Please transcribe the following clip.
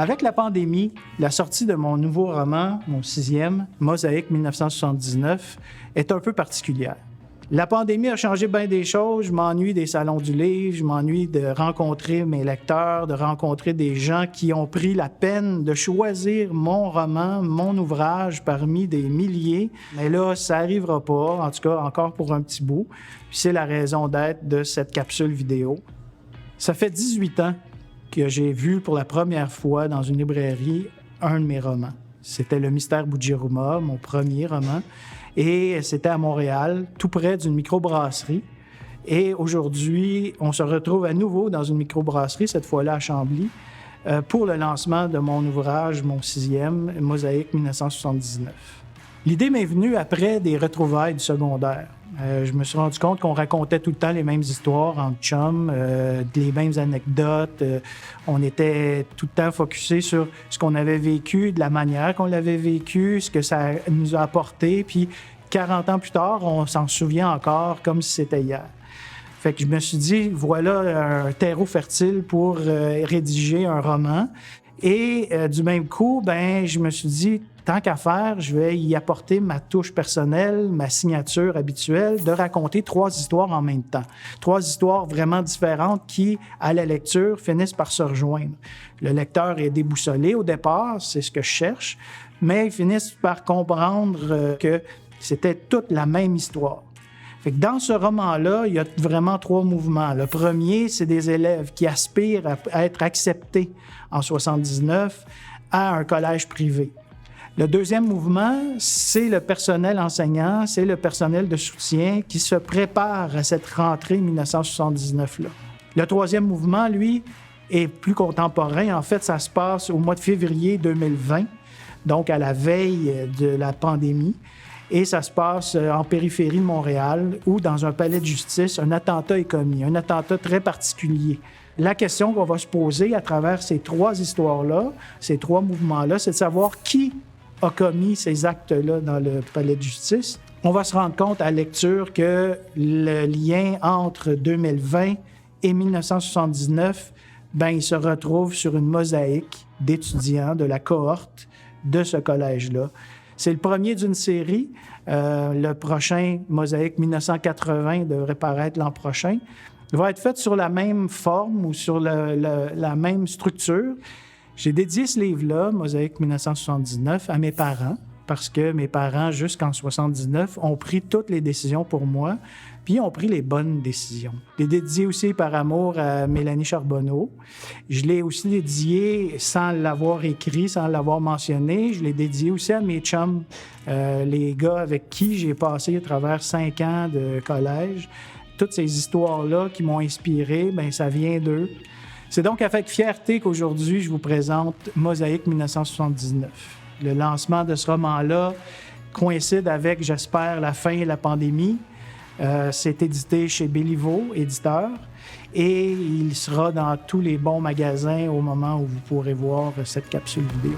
Avec la pandémie, la sortie de mon nouveau roman, mon 6e, Mosaïque 1979, est un peu particulière. La pandémie a changé bien des choses. Je m'ennuie des salons du livre, je m'ennuie de rencontrer mes lecteurs, de rencontrer des gens qui ont pris la peine de choisir mon roman, mon ouvrage parmi des milliers. Mais là, ça n'arrivera pas, en tout cas encore pour un petit bout. Puis c'est la raison d'être de cette capsule vidéo. Ça fait 18 ans que j'ai vu pour la première fois dans une librairie un de mes romans. C'était Le Mystère Bujiruma, mon premier roman. Et c'était à Montréal, tout près d'une microbrasserie. Et aujourd'hui, on se retrouve à nouveau dans une microbrasserie, cette fois-là à Chambly, pour le lancement de mon ouvrage, mon 6e, Mosaïque 1979. L'idée m'est venue après des retrouvailles du secondaire. Je me suis rendu compte qu'on racontait tout le temps les mêmes histoires en chum, les mêmes anecdotes. On était tout le temps focusé sur ce qu'on avait vécu, de la manière qu'on l'avait vécu, ce que ça nous a apporté. Puis 40 ans plus tard, on s'en souvient encore comme si c'était hier. Fait que je me suis dit, voilà un terreau fertile pour rédiger un roman. Et du même coup, je me suis dit, tant qu'à faire, je vais y apporter ma touche personnelle, ma signature habituelle, de raconter 3 histoires en même temps. 3 histoires vraiment différentes qui, à la lecture, finissent par se rejoindre. Le lecteur est déboussolé au départ, c'est ce que je cherche, mais ils finissent par comprendre que c'était toute la même histoire. Fait que dans ce roman-là, il y a vraiment 3 mouvements. Le premier, c'est des élèves qui aspirent à être acceptés en 79 à un collège privé. Le deuxième mouvement, c'est le personnel enseignant, c'est le personnel de soutien qui se prépare à cette rentrée 1979-là. Le troisième mouvement, lui, est plus contemporain. En fait, ça se passe au mois de février 2020, donc à la veille de la pandémie. Et ça se passe en périphérie de Montréal, où, dans un palais de justice, un attentat est commis, un attentat très particulier. La question qu'on va se poser à travers ces 3 histoires-là, ces 3 mouvements-là, c'est de savoir qui a commis ces actes-là dans le palais de justice. On va se rendre compte à la lecture que le lien entre 2020 et 1979, il se retrouve sur une mosaïque d'étudiants de la cohorte de ce collège-là. C'est le premier d'une série. Le prochain, Mosaïque 1980, devrait paraître l'an prochain. Il va être fait sur la même forme ou sur la même structure. J'ai dédié ce livre-là, Mosaïque 1979, à mes parents, parce que mes parents, jusqu'en 79, ont pris toutes les décisions pour moi, puis ont pris les bonnes décisions. Je l'ai dédié aussi par amour à Mélanie Charbonneau. Je l'ai aussi dédié sans l'avoir écrit, sans l'avoir mentionné. Je l'ai dédié aussi à mes chums, les gars avec qui j'ai passé à travers 5 ans de collège. Toutes ces histoires-là qui m'ont inspiré, ça vient d'eux. C'est donc avec fierté qu'aujourd'hui, je vous présente Mosaïque 1979. Le lancement de ce roman-là coïncide avec, j'espère, la fin de la pandémie. C'est édité chez Béliveau, éditeur, et il sera dans tous les bons magasins au moment où vous pourrez voir cette capsule vidéo.